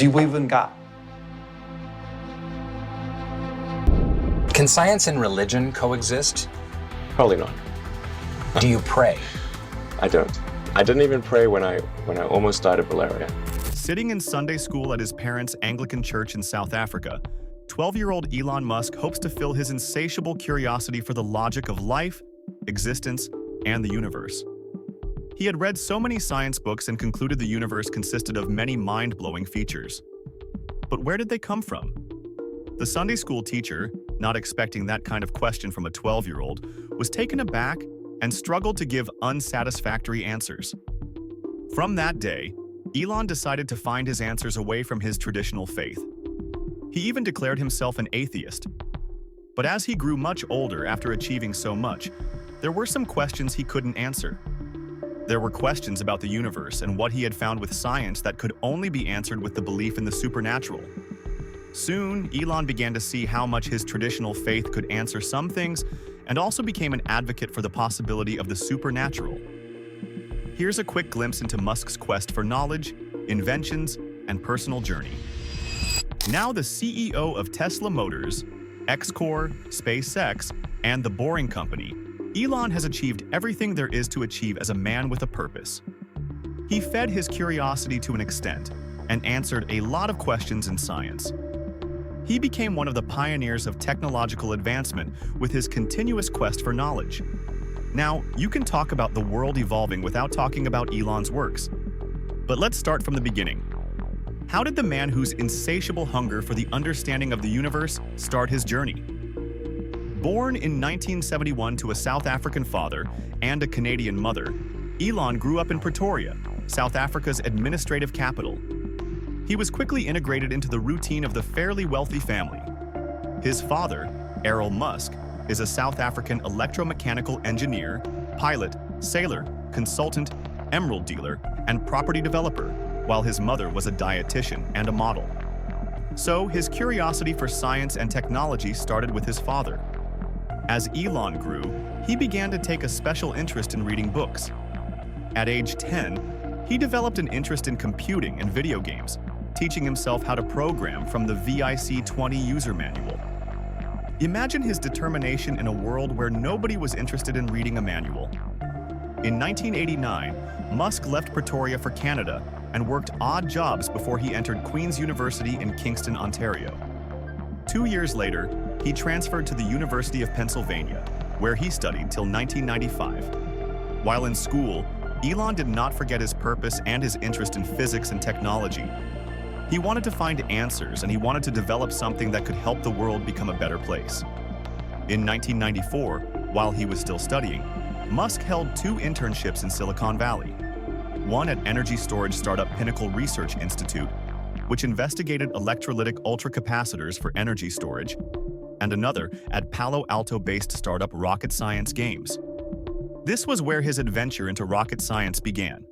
Do you believe in God? Can science and religion coexist? Probably not. Do you pray? I don't. I didn't even pray when I almost died of malaria. Sitting in Sunday school at his parents' Anglican church in South Africa, 12-year-old Elon Musk hopes to fill his insatiable curiosity for the logic of life, existence, and the universe. He had read so many science books and concluded the universe consisted of many mind-blowing features. But where did they come from? The Sunday school teacher, not expecting that kind of question from a 12-year-old, was taken aback and struggled to give unsatisfactory answers. From that day, Elon decided to find his answers away from his traditional faith. He even declared himself an atheist. But as he grew much older after achieving so much, there were some questions he couldn't answer. There were questions about the universe and what he had found with science that could only be answered with the belief in the supernatural. Soon, Elon began to see how much his traditional faith could answer some things and also became an advocate for the possibility of the supernatural. Here's a quick glimpse into Musk's quest for knowledge, inventions, and personal journey. Now the CEO of Tesla Motors, X-Corp, SpaceX, and The Boring Company, Elon has achieved everything there is to achieve as a man with a purpose. He fed his curiosity to an extent and answered a lot of questions in science. He became one of the pioneers of technological advancement with his continuous quest for knowledge. Now, you can talk about the world evolving without talking about Elon's works. But let's start from the beginning. How did the man whose insatiable hunger for the understanding of the universe start his journey? Born in 1971 to a South African father and a Canadian mother, Elon grew up in Pretoria, South Africa's administrative capital. He was quickly integrated into the routine of the fairly wealthy family. His father, Elon Musk, is a South African electromechanical engineer, pilot, sailor, consultant, emerald dealer, and property developer, while his mother was a dietitian and a model. So, his curiosity for science and technology started with his father. As Elon grew, he began to take a special interest in reading books. At age 10, he developed an interest in computing and video games, teaching himself how to program from the VIC-20 user manual. Imagine his determination in a world where nobody was interested in reading a manual. In 1989, Musk left Pretoria for Canada and worked odd jobs before he entered Queen's University in Kingston, Ontario. 2 years later, he transferred to the University of Pennsylvania, where he studied till 1995. While in school, Elon did not forget his purpose and his interest in physics and technology. He wanted to find answers, and he wanted to develop something that could help the world become a better place. In 1994, while he was still studying, Musk held 2 internships in Silicon Valley. One at energy storage startup Pinnacle Research Institute, which investigated electrolytic ultracapacitors for energy storage, and another at Palo Alto-based startup Rocket Science Games. This was where his adventure into rocket science began.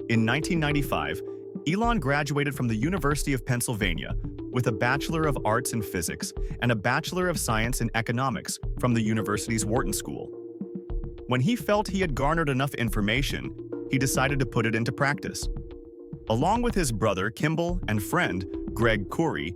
In 1995, Elon graduated from the University of Pennsylvania with a Bachelor of Arts in Physics and a Bachelor of Science in Economics from the university's Wharton School. When he felt he had garnered enough information, he decided to put it into practice. Along with his brother Kimball and friend Greg Khoury,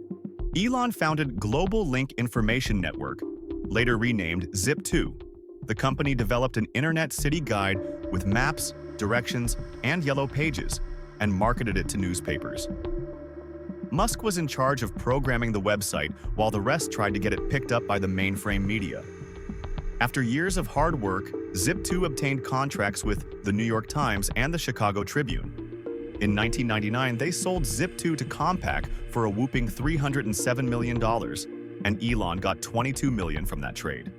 Elon founded Global Link Information Network, later renamed Zip2. The company developed an internet city guide with maps, directions, and yellow pages, and marketed it to newspapers. Musk was in charge of programming the website while the rest tried to get it picked up by the mainframe media. After years of hard work, Zip2 obtained contracts with the New York Times and the Chicago Tribune. In 1999, they sold Zip2 to Compaq for a whooping $307 million, and Elon got $22 million from that trade.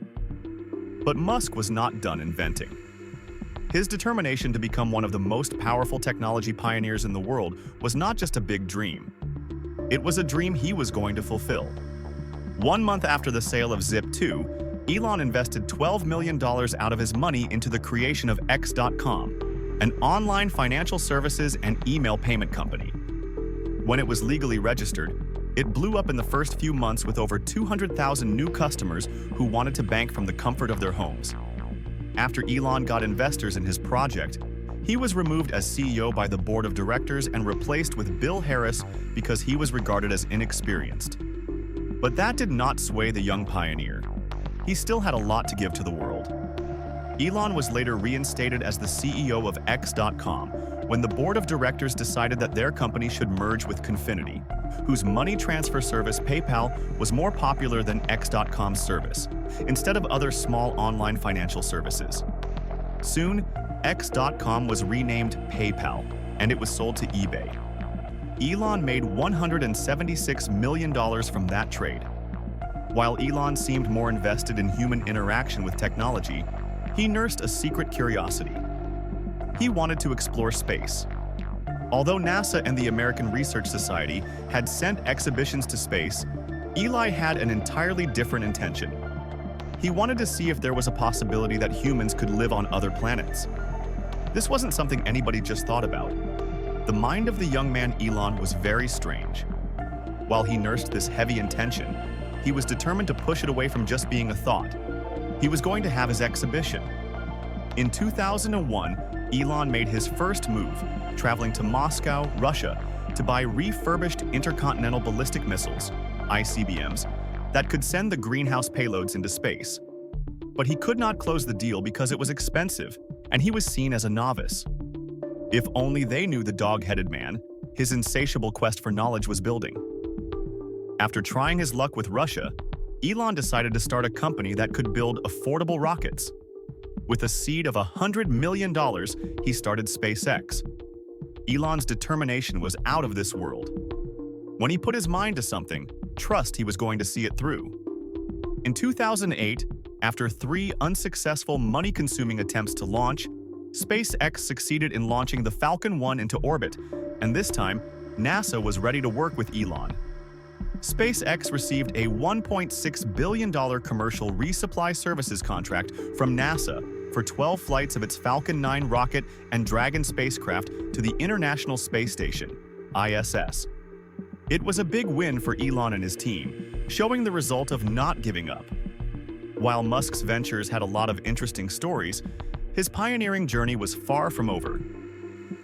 But Musk was not done inventing. His determination to become one of the most powerful technology pioneers in the world was not just a big dream. It was a dream he was going to fulfill. 1 month after the sale of Zip2, Elon invested $12 million out of his money into the creation of X.com, an online financial services and email payment company. When it was legally registered, it blew up in the first few months with over 200,000 new customers who wanted to bank from the comfort of their homes. After Elon got investors in his project, He was removed as CEO by the board of directors and replaced with Bill Harris because he was regarded as inexperienced. But that did not sway the young pioneer. He still had a lot to give to the world. Elon was later reinstated as the CEO of X.com when the board of directors decided that their company should merge with Confinity, whose money transfer service PayPal was more popular than X.com's service, instead of other small online financial services. Soon, X.com was renamed PayPal, and it was sold to eBay. Elon made $176 million from that trade. While Elon seemed more invested in human interaction with technology, he nursed a secret curiosity. He wanted to explore space. Although NASA and the American Research Society had sent exhibitions to space, Eli had an entirely different intention. He wanted to see if there was a possibility that humans could live on other planets. This wasn't something anybody just thought about. The mind of the young man Elon was very strange. While he nursed this heavy intention, he was determined to push it away from just being a thought. He was going to have his exhibition. In 2001, Elon made his first move, traveling to Moscow, Russia, to buy refurbished intercontinental ballistic missiles, ICBMs, that could send the greenhouse payloads into space. But he could not close the deal because it was expensive, and he was seen as a novice. If only they knew the dog-headed man, his insatiable quest for knowledge was building. After trying his luck with Russia, Elon decided to start a company that could build affordable rockets. With a seed of $100 million, he started SpaceX. Elon's determination was out of this world. When he put his mind to something, trust he was going to see it through. In 2008, after 3 unsuccessful money-consuming attempts to launch, SpaceX succeeded in launching the Falcon 1 into orbit, and this time, NASA was ready to work with Elon. SpaceX received a $1.6 billion commercial resupply services contract from NASA for 12 flights of its Falcon 9 rocket and Dragon spacecraft to the International Space Station, ISS. It was a big win for Elon and his team, showing the result of not giving up. While Musk's ventures had a lot of interesting stories, his pioneering journey was far from over.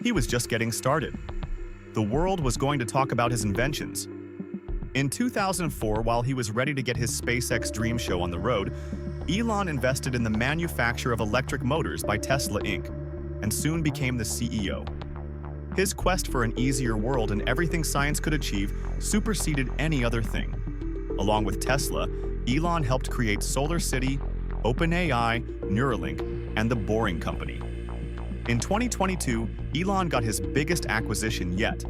He was just getting started. The world was going to talk about his inventions. In 2004, while he was ready to get his SpaceX dream show on the road, Elon invested in the manufacture of electric motors by Tesla Inc., and soon became the CEO. His quest for an easier world and everything science could achieve superseded any other thing. Along with Tesla, Elon helped create Solar City, OpenAI, Neuralink, and the Boring Company. In 2022, Elon got his biggest acquisition yet.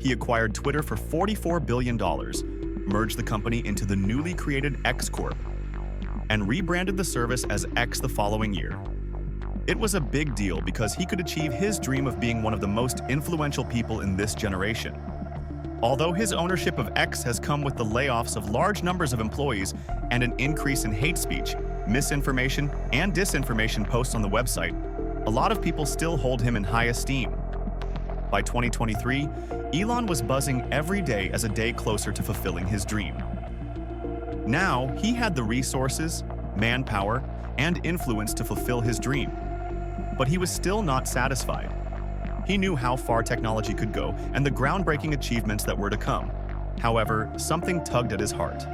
He acquired Twitter for $44 billion, merged the company into the newly created X Corp, and rebranded the service as X the following year. It was a big deal because he could achieve his dream of being one of the most influential people in this generation. Although his ownership of X has come with the layoffs of large numbers of employees and an increase in hate speech, misinformation, and disinformation posts on the website, a lot of people still hold him in high esteem. By 2023, Elon was buzzing every day as a day closer to fulfilling his dream. Now, he had the resources, manpower, and influence to fulfill his dream. But he was still not satisfied. He knew how far technology could go and the groundbreaking achievements that were to come. However, something tugged at his heart.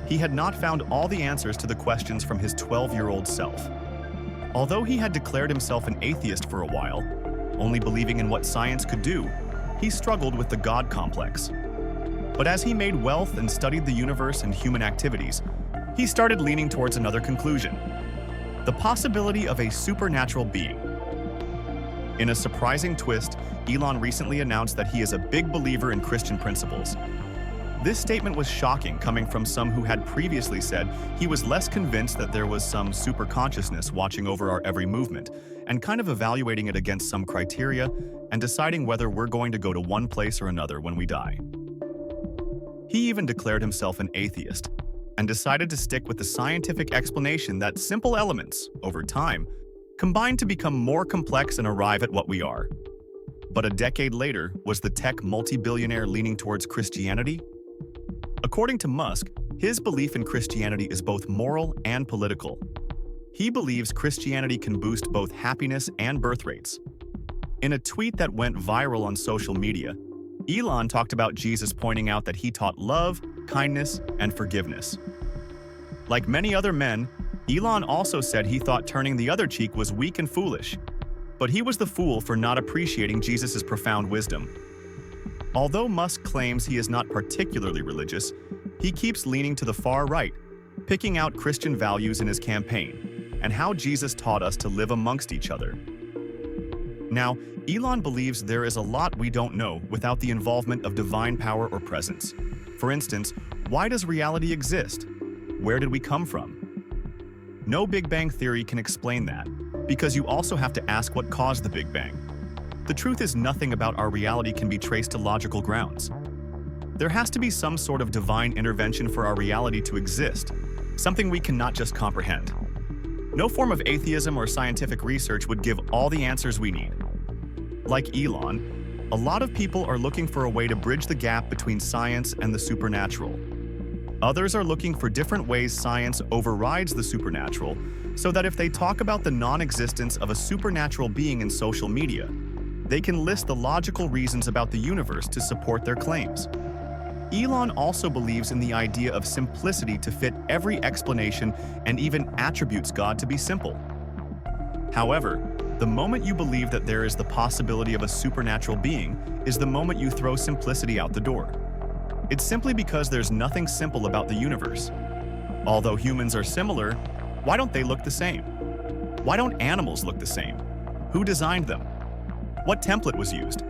He had not found all the answers to the questions from his 12-year-old self. Although he had declared himself an atheist for a while, only believing in what science could do, he struggled with the God complex. But as he made wealth and studied the universe and human activities, he started leaning towards another conclusion: the possibility of a supernatural being. In a surprising twist, Elon recently announced that he is a big believer in Christian principles. This statement was shocking, coming from some who had previously said he was less convinced that there was some super consciousness watching over our every movement, and kind of evaluating it against some criteria and deciding whether we're going to go to one place or another when we die. He even declared himself an atheist, and decided to stick with the scientific explanation that simple elements, over time, combine to become more complex and arrive at what we are. But a decade later, was the tech multi-billionaire leaning towards Christianity? According to Musk, his belief in Christianity is both moral and political. He believes Christianity can boost both happiness and birth rates. In a tweet that went viral on social media, Elon talked about Jesus pointing out that he taught love, kindness, and forgiveness. Like many other men, Elon also said he thought turning the other cheek was weak and foolish, but he was the fool for not appreciating Jesus' profound wisdom. Although Musk claims he is not particularly religious, he keeps leaning to the far right, picking out Christian values in his campaign and how Jesus taught us to live amongst each other. Now, Elon believes there is a lot we don't know without the involvement of divine power or presence. For instance, why does reality exist? Where did we come from? No Big Bang theory can explain that, because you also have to ask what caused the Big Bang. The truth is nothing about our reality can be traced to logical grounds. There has to be some sort of divine intervention for our reality to exist, something we cannot just comprehend. No form of atheism or scientific research would give all the answers we need. Like Elon, a lot of people are looking for a way to bridge the gap between science and the supernatural. Others are looking for different ways science overrides the supernatural, so that if they talk about the non-existence of a supernatural being in social media, they can list the logical reasons about the universe to support their claims. Elon also believes in the idea of simplicity to fit every explanation and even attributes God to be simple. However, the moment you believe that there is the possibility of a supernatural being is the moment you throw simplicity out the door. It's simply because there's nothing simple about the universe. Although humans are similar, why don't they look the same? Why don't animals look the same? Who designed them? What template was used?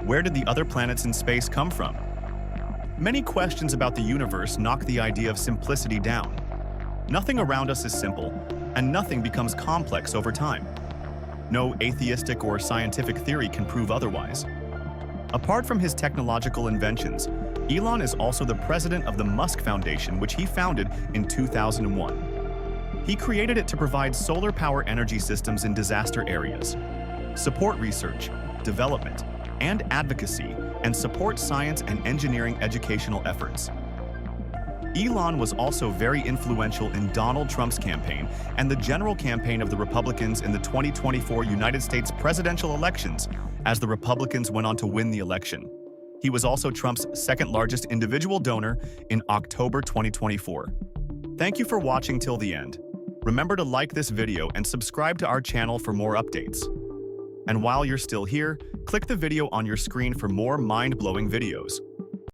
Where did the other planets in space come from? Many questions about the universe knock the idea of simplicity down. Nothing around us is simple, and nothing becomes complex over time. No atheistic or scientific theory can prove otherwise. Apart from his technological inventions, Elon is also the president of the Musk Foundation, which he founded in 2001. He created it to provide solar power energy systems in disaster areas, support research, development, and advocacy, and support science and engineering educational efforts. Elon was also very influential in Donald Trump's campaign and the general campaign of the Republicans in the 2024 United States presidential elections, as the Republicans went on to win the election. He was also Trump's second-largest individual donor in October 2024. Thank you for watching till the end. Remember to like this video and subscribe to our channel for more updates. And while you're still here, click the video on your screen for more mind-blowing videos.